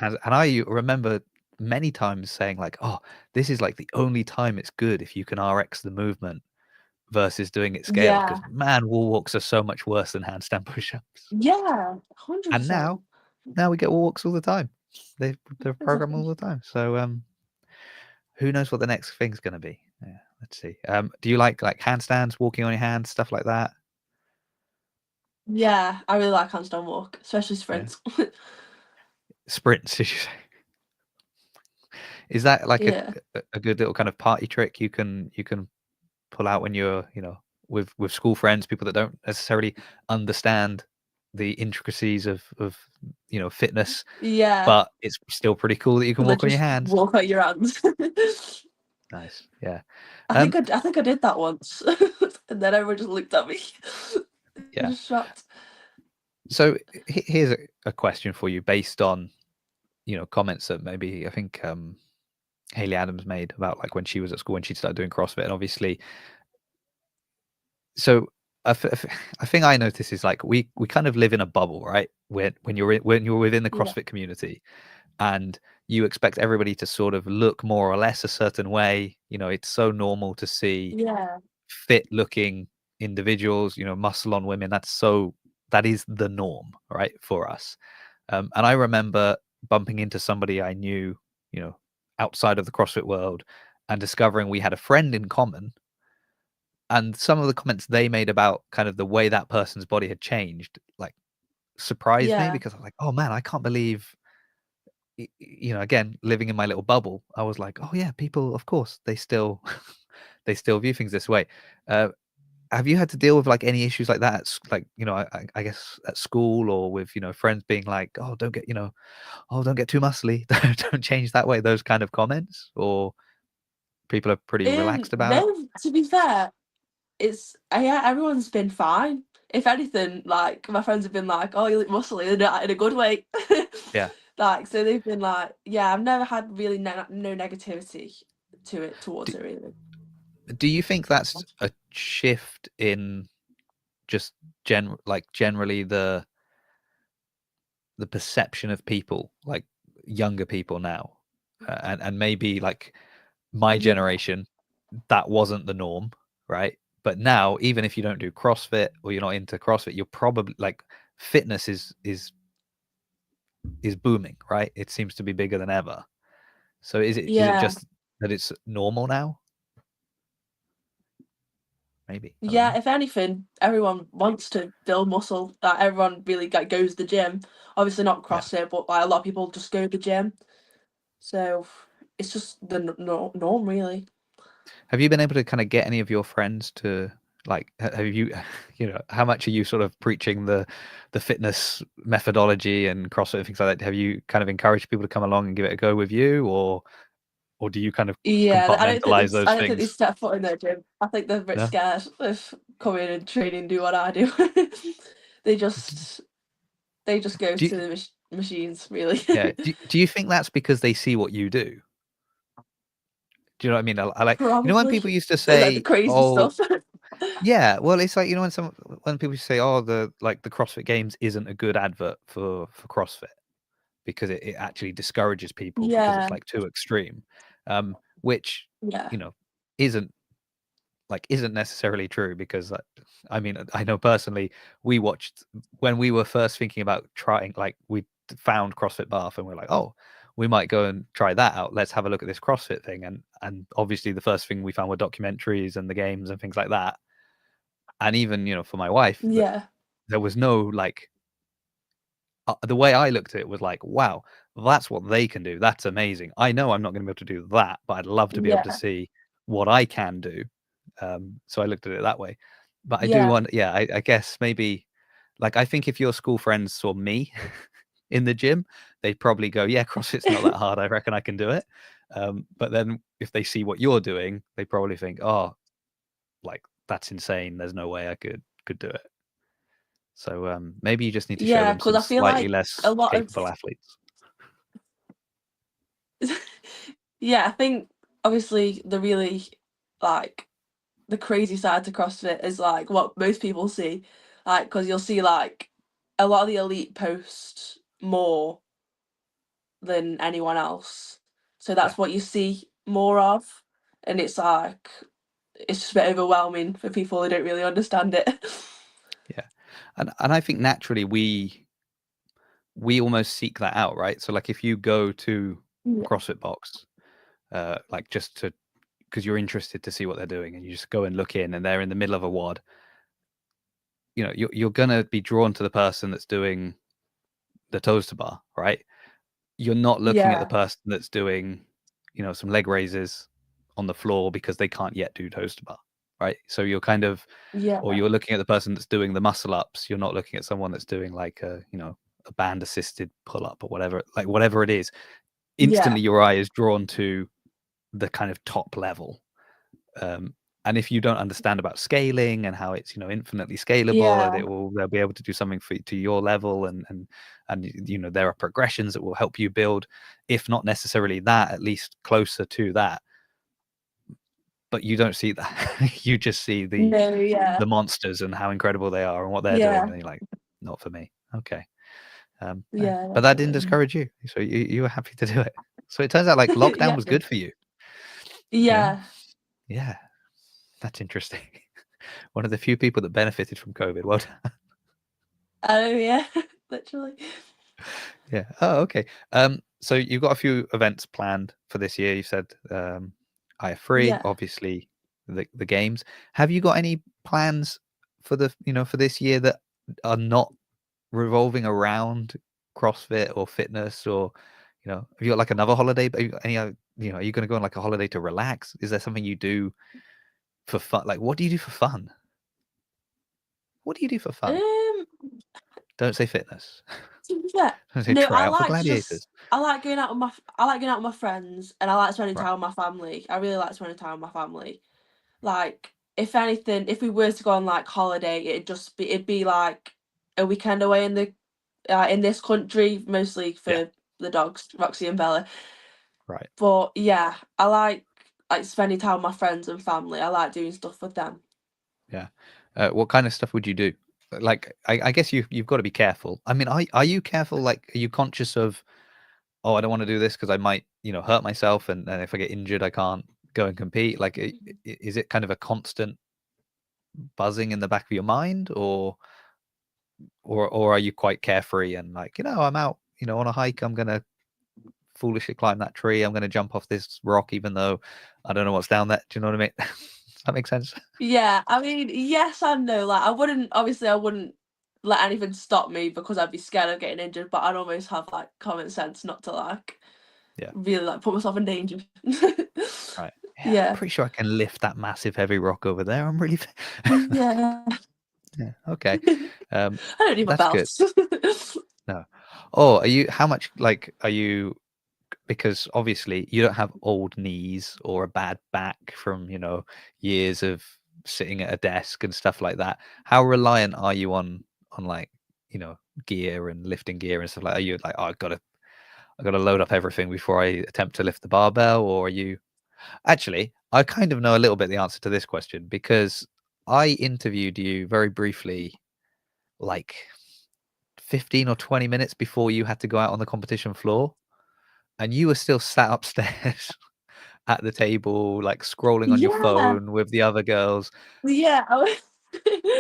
and I remember many times saying like, oh, this is like the only time it's good if you can RX the movement versus doing it scaled because yeah, man, wall walks are so much worse than handstand push-ups. yeah, And 100%. now we get walks all the time. They're programmed all Exactly. the time. So who knows what the next thing's gonna be? Yeah, let's see. Do you like handstands, walking on your hands, stuff like that? Yeah, I really like handstand walk, especially Yeah. sprints. Sprints, did you say? Is that like Yeah, a good little kind of party trick you can pull out when you're, with school friends, people that don't necessarily understand the intricacies of fitness, yeah. but it's still pretty cool that you can walk on Literally your just hands. walk out your hands. Nice. Yeah. I Um, think I did that once, and then everyone just looked at me. They were yeah. just shocked. So here's a question for you based on comments that maybe I think Haley Adams made about like when she was at school when she started doing CrossFit, and obviously, so a thing I notice is like we kind of live in a bubble, right? When you're within the Yeah, CrossFit community, and you expect everybody to sort of look more or less a certain way. It's so normal to see yeah, fit looking individuals, muscle on women. That is the norm, right, for us. And I remember bumping into somebody I knew, you know, outside of the CrossFit world and discovering we had a friend in common. And some of the comments they made about kind of the way that person's body had changed, like surprised me yeah, because I was like, oh man, I can't believe, again, living in my little bubble, I was like, oh yeah, people, of course, they still, they still view things this way. Uh, have you had to deal with like any issues like that? Like, I guess at school or with, friends being like, oh, don't get, oh, don't get too muscly. Don't change that way. Those kind of comments, or people are pretty relaxed about it. No, to be fair, it's yeah, everyone's been fine. If anything, like my friends have been like, "Oh, you look muscly," in a good way. Yeah. Like, so they've been like, yeah, I've never had really no negativity towards Do, it really. do you think that's a shift in just generally the perception of people, like younger people now, and maybe like my Yeah, generation, that wasn't the norm, right? But now, even if you don't do CrossFit or you're not into CrossFit, you're probably like fitness is booming, right? It seems to be bigger than ever. So is it yeah, just that it's normal now? Maybe, I don't yeah. know. If anything, everyone wants to build muscle. Like everyone really like goes to the gym. Obviously not Yeah. CrossFit, but like a lot of people just go to the gym. So it's just the norm really. Have you been able to kind of get any of your friends to like have you how much are you sort of preaching the fitness methodology and CrossFit and things like that? Have you kind of encouraged people to come along and give it a go with you, or do you kind of Yeah, compartmentalize those I don't think they things? step foot in their gym. I think they're a bit No? scared of coming and training, do what I do. They D- just they just go Do to you, the machines, really. yeah, do you think that's because they see what you do? Do you know what I mean? I like, when Probably people used to like the say, crazy "Oh, stuff. yeah," well, it's like, when people say, "Oh, the CrossFit Games isn't a good advert for CrossFit," because it actually discourages people because it's Yeah, like too extreme, which yeah, you know isn't isn't necessarily true, because I mean, I know personally, we watched when we were first thinking about trying, like we found CrossFit Bath and we're like, oh, we might go and try that out, let's have a look at this CrossFit thing, and obviously the first thing we found were documentaries and the games and things like that. And even for my wife, that yeah, there was no like the way I looked at it was like, wow, that's what they can do. That's amazing. I know I'm not going to be able to do that, but I'd love to be able to yeah, see what I can do. So I looked at it that way. But I do yeah, want, yeah, I guess maybe, like, I think if your school friends saw me in the gym, they'd probably go, yeah, CrossFit's not that hard. I reckon I can do it. But then if they see what you're doing, they probably think, oh, like that's insane. There's no way I could do it. So maybe you just need to show yeah. them Because some I feel slightly like a less lot of capable athletes. yeah, I think obviously the really like the crazy side to CrossFit is like what most people see, like because you'll see like a lot of the elite post more than anyone else, so Yeah, that's what you see more of, and it's like it's just a bit overwhelming for people who don't really understand it. yeah, and I think naturally we almost seek that out, right? So like if you go to Yeah, CrossFit Box, like just to because you're interested to see what they're doing, and you just go and look in, and they're in the middle of a wad, you're gonna be drawn to the person that's doing the toes to bar, right? You're not looking at the yeah, person that's doing, some leg raises on the floor because they can't yet do toes to bar, right? So you're kind of, or yeah, you're looking at the person that's doing the muscle ups. You're not looking at someone that's doing like a band assisted pull up or whatever, like whatever it is. yeah, Instantly, your eye is drawn to the kind of top level. Um, and if you don't understand about scaling and how it's infinitely scalable, and yeah, they'll be able to do something to your level, and there are progressions that will help you build, if not necessarily that, at least closer to that. But you don't see that. You just see no, yeah, the monsters and how incredible they are and what they're doing, yeah, and you're like, not for me. Okay. Yeah. yeah, But that didn't definitely. discourage you, so you were happy to do it. So it turns out like lockdown Yeah, was good for you. Yeah. yeah. Yeah, that's interesting. One of the few people that benefited from COVID. Well done. Oh yeah, literally. Yeah. Oh, okay. So you've got a few events planned for this year. You said IF3, Yeah, obviously the games. Have you got any plans for for this year that are not revolving around CrossFit or fitness, or have you got like another holiday? But any are you going to go on like a holiday to relax? Is there something you do for fun? Like, what do you do for fun? What do you do for fun? Um, Don't say fitness. yeah. Don't say No, try out for gladiators. I like going out with I like going out with my friends, and I like spending Right. time with my family. I really like spending time with my family. Like, if anything, if we were to go on like holiday, it'd be like a weekend away in this country, mostly Yeah. for the dogs, Roxy and Bella. Right. But yeah, I like spending time with my friends and family. I like doing stuff with them. Yeah. What kind of stuff would you do? Like, I guess you've got to be careful. I mean, are you careful? Like, are you conscious of, oh, I don't want to do this because I might, hurt myself, and if I get injured, I can't go and compete. Like, is it kind of a constant buzzing in the back of your mind, or are you quite carefree and like, I'm out, on a hike, I'm gonna foolishly climb that tree, I'm gonna jump off this rock, even though I don't know what's down there. Do you know what I mean? Does that make sense? Yeah, I mean, yes and no. Like, I wouldn't let anything stop me because I'd be scared of getting injured. But I'd almost have like common sense not to like Yeah. really like put myself in danger. Right. Yeah, I'm Yeah, pretty sure I can lift that massive heavy rock over there. I'm really yeah. yeah, okay. I don't need my That's belt. good. No. Oh, how much, like, are you, because obviously you don't have old knees or a bad back from, years of sitting at a desk and stuff like that. How reliant are you on like, gear and lifting gear and stuff like that? Are you like, oh, I gotta load up everything before I attempt to lift the barbell? Or are you actually, I kind of know a little bit the answer to this question because I interviewed you very briefly, like 15 or 20 minutes before you had to go out on the competition floor, and you were still sat upstairs at the table, like scrolling on your Yeah, phone with the other girls. yeah.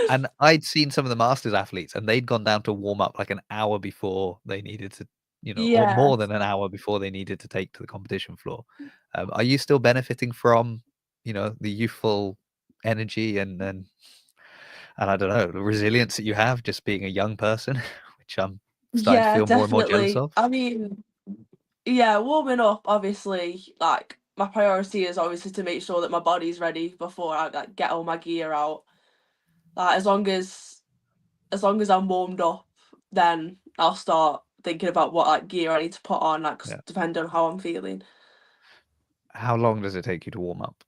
And I'd seen some of the masters athletes, and they'd gone down to warm up like an hour before they needed to, or Yeah, more than an hour before they needed to take to the competition floor. Are you still benefiting from, the youthful energy and I don't know, the resilience that you have just being a young person, which I'm starting to yeah, feel more and more jealous definitely. of? I mean, yeah, warming up, obviously, like my priority is obviously to make sure that my body's ready before I like get all my gear out. Like as long as I'm warmed up, then I'll start thinking about what like gear I need to put on, like Yeah. depending on how I'm feeling. How long does it take you to warm up?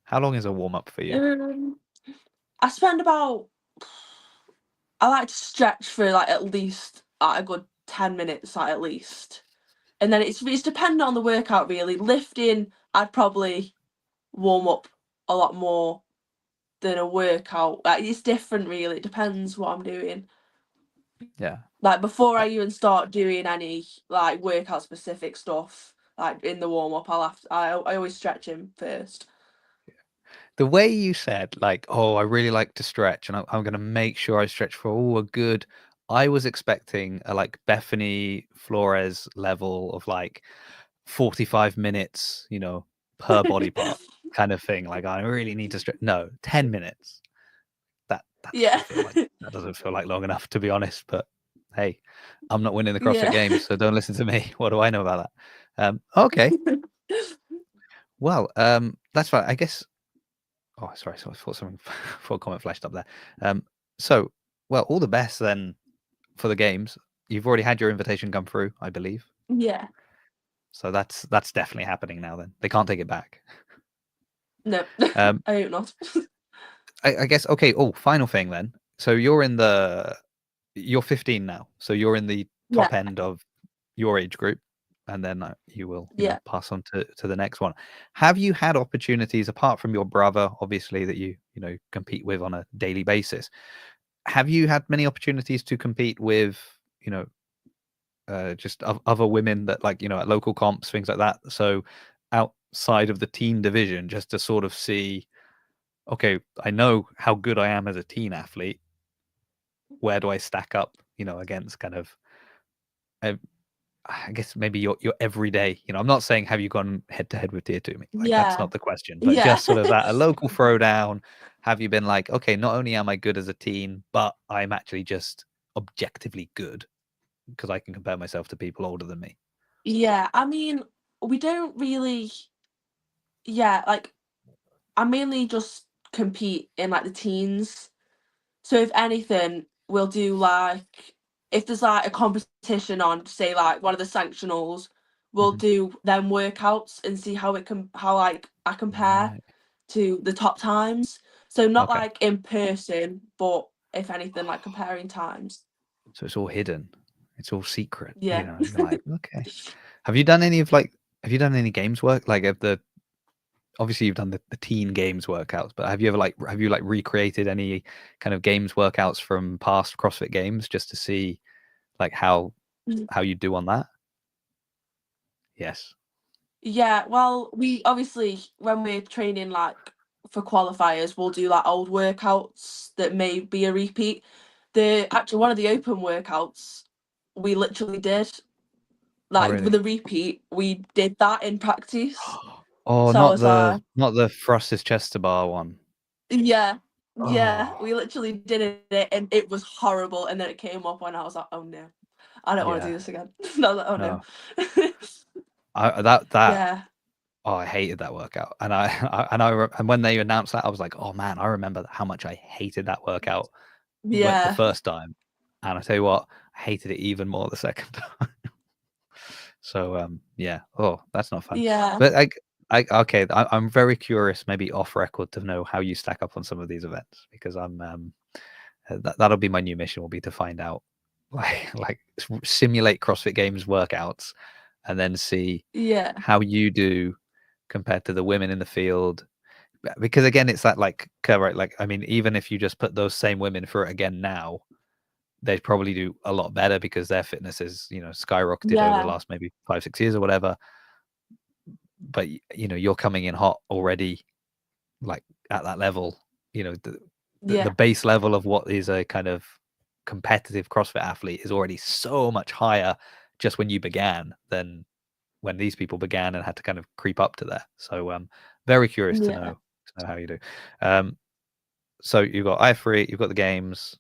How long is a warm up for you? Um, I spend about I like to stretch for like at least like, a good 10 minutes, like at least. And then it's dependent on the workout really. Lifting, I'd probably warm up a lot more than a workout. Like it's different really. It depends what I'm doing. Yeah. Like before I even start doing any like workout specific stuff, like in the warm up, I always stretch him first. The way you said, like, "Oh, I really like to stretch, and I'm gonna make sure I stretch for, a good." I was expecting a, like, Bethany Flores level of, like, 45 minutes, per body part kind of thing, like, "I really need to stretch." No, 10 minutes. That doesn't Yeah. feel like that doesn't feel like long enough, to be honest, but hey, I'm not winning the CrossFit Yeah. Games, so don't listen to me. What do I know about that? Okay. Well, that's fine. I guess. Oh, sorry. So I thought something, thought a comment flashed up there. Um, so, well, all the best then for the games. You've already had your invitation come through, I believe. Yeah. So that's definitely happening now. Then they can't take it back. No. Um, I hope not. I guess. Okay. Oh, final thing then. So you're 15 now. So you're in the Yeah. top end of your age group, and then you will, Yeah. pass on to the next one. Have you had opportunities apart from your brother, obviously, that you compete with on a daily basis? Have you had many opportunities to compete with, you know, just other women that like, at local comps, things like that? So outside of the teen division, just to sort of see, okay, I know how good I am as a teen athlete. Where do I stack up, against kind of, uh, I guess maybe your everyday, I'm not saying have you gone head to head with Tier 2 me, like that's Yeah. not the question, but Yeah. just sort of at a local throwdown, have you been like, okay, not only am I good as a teen, but I'm actually just objectively good because I can compare myself to people older than me. Yeah. I mean, we don't really yeah, like I mainly just compete in like the teens. So if anything, we'll do like, if there's like a competition on, say like one of the sanctionals, we'll Mhm. do them workouts and see how like I compare Right. to the top times. So not Okay. like in person, but if anything, like comparing times. So it's all hidden. It's all secret, you Yeah. know? You're like, "Okay." Have you done any of, like have you done any games work? Like, of the obviously, you've done the teen games workouts, but have you ever, like have you, like, recreated any kind of games workouts from past CrossFit Games just to see, like, how you do on that? Yes. Yeah, well, we obviously, when we're training like for qualifiers, we'll do like old workouts that may be a repeat. The actually one of the open workouts we literally did Oh, like with really? the repeat, we did that in practice. Oh, So I was like, not the thrusters chest to bar one. yeah, yeah, Oh, we literally did it and it was horrible. And then it came up and I was like, oh no, I don't want to do yeah. this again. And I was like, oh No. no. I that Yeah, oh, I hated that workout, and and when they announced that, I was like, "Oh, man, I remember how much I hated that workout when the yeah, first time." And I tell you what, I hated it even more the second time. So, yeah. Oh, that's not fun. yeah, But okay, I'm very curious, maybe off record, to know how you stack up on some of these events, because that'll be my new mission, will be to find out, like simulate CrossFit Games workouts, and then see yeah, how you do compared to the women in the field. Because again, it's that, like, correct, like, I mean, even if you just put those same women through it again now, they'd probably do a lot better because their fitness is, skyrocketed over the yeah, last maybe 5, 6 years or whatever. But you're coming in hot already, like, at that level. The yeah, base level of what is a kind of competitive CrossFit athlete is already so much higher just when you began than when these people began and had to kind of creep up to there. So, very curious to yeah, know how you do. Um, so you've got IF3, you've got the games,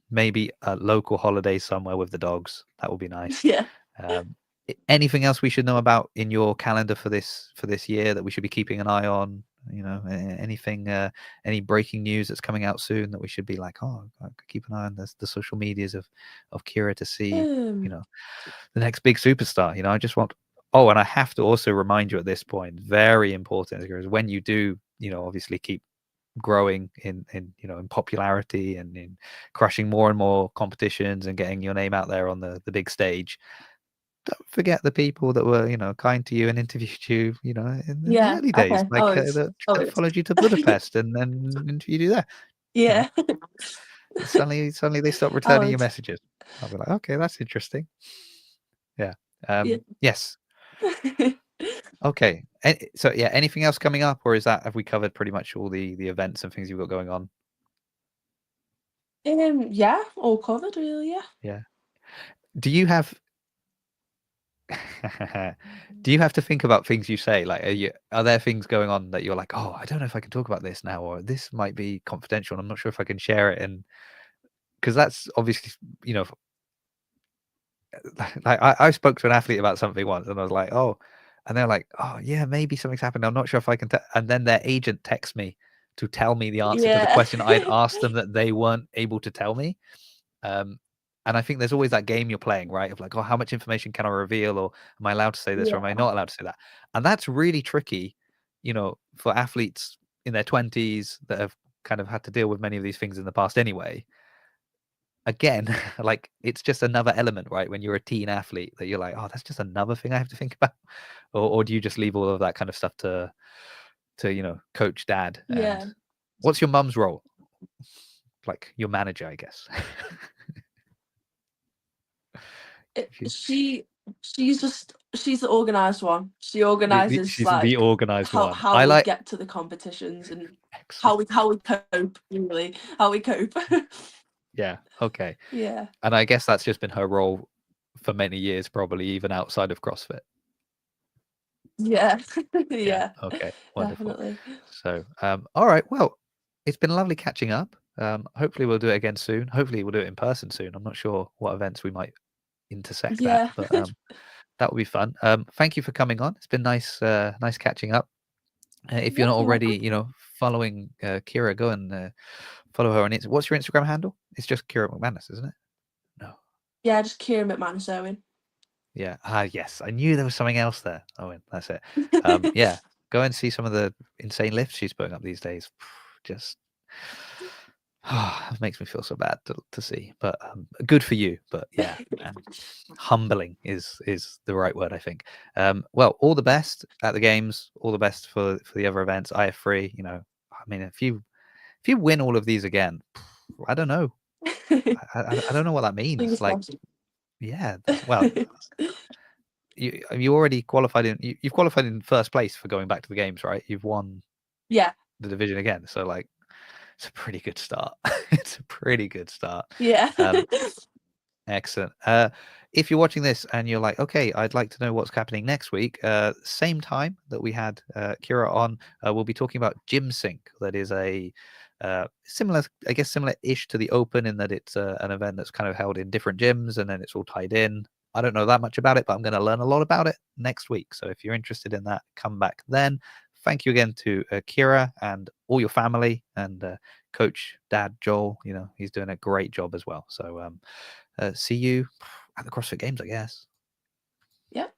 maybe a local holiday somewhere with the dogs. That would be nice. yeah. Um, anything else we should know about in your calendar for this year that we should be keeping an eye on? Anything, any breaking news that's coming out soon that we should be like, oh, I could keep an eye on the social medias of Keira to see, you Um, know, the next big superstar. I just want. Oh, and I have to also remind you at this point, very important, is when you do, obviously keep growing in popularity and in crushing more and more competitions and getting your name out there on the big stage. Don't forget the people that were, kind to you and interviewed you, in the yeah, early days, okay. like, Always, that always. followed you to Budapest and then interviewed you there. You know, Yeah, suddenly they stop returning your always. messages. I'll be like, okay, that's interesting. Yeah. Yeah. Yes. Okay. So yeah, anything else coming up, or have we covered pretty much all the events and things you've got going on? Yeah, all covered really, yeah. Yeah. Do you have do you have to think about things you say? Like, are there things going on that you're like, oh, I don't know if I can talk about this now, or this might be confidential, and I'm not sure if I can share it, and because that's obviously, you know, like I spoke to an athlete about something once, and I was like, oh, and they're like, oh yeah, maybe something's happened. I'm not sure if I can. And then their agent texts me to tell me the answer to the Yeah. question I'd asked them that they weren't able to tell me. Um, and I think there's always that game you're playing, right? Of like, oh, how much information can I reveal, or am I allowed to say this, or am I Yeah, not allowed to say that? And that's really tricky, for athletes in their 20s that have kind of had to deal with many of these things in the past anyway. Again, like, it's just another element, right? When you're a teen athlete, that you're like, oh, that's just another thing I have to think about, or do you just leave all of that kind of stuff to coach dad? And yeah. what's your mum's role? Like your manager, I guess. She's She's the organised one. She organises she's the like organized one. how I we like get to the competitions and excellent. how we cope, really. How we cope. Yeah, okay. Yeah. And I guess that's just been her role for many years, probably even outside of CrossFit. Yeah. Yeah, Yeah, okay, wonderful. definitely. So, all right, well, it's been lovely catching up. Hopefully we'll do it again soon. Hopefully we'll do it in person soon. I'm not sure what events we might intersect at, Yeah. but that would be fun. Thank you for coming on. It's been nice catching up. If you're Yeah, not you're already, welcome. following Keira, go and follow her on it. What's your Instagram handle? It's just Keira Mcmanus, isn't it? No. Yeah, just Keira Mcmanus Owen. Yeah. Yes. I knew there was something else there. Owen, that's it. Yeah. Go and see some of the insane lifts she's putting up these days. Just it makes me feel so bad to see, but good for you. But yeah, humbling is the right word, I think. Well, all the best at the games. All the best for the other events. IF3. You know, I mean, if you win all of these again, I don't know. I don't know what that means. Fingers Like, crossed. yeah. Well, you already qualified you've qualified in first place for going back to the games, right? You've won Yeah. the division again, so like it's a pretty good start. It's a pretty good start. Yeah. Excellent. If you're watching this and you're like, okay, I'd like to know what's happening next week, same time that we had Keira on, we'll be talking about Gym Sync. That is a similar, I guess, similar-ish to the Open in that it's an event that's kind of held in different gyms and then it's all tied in. I don't know that much about it, but I'm going to learn a lot about it next week. So if you're interested in that, come back then. Thank you again to Keira and all your family and Coach Dad Joel. You know, he's doing a great job as well. So see you at the CrossFit Games, I guess. Yep.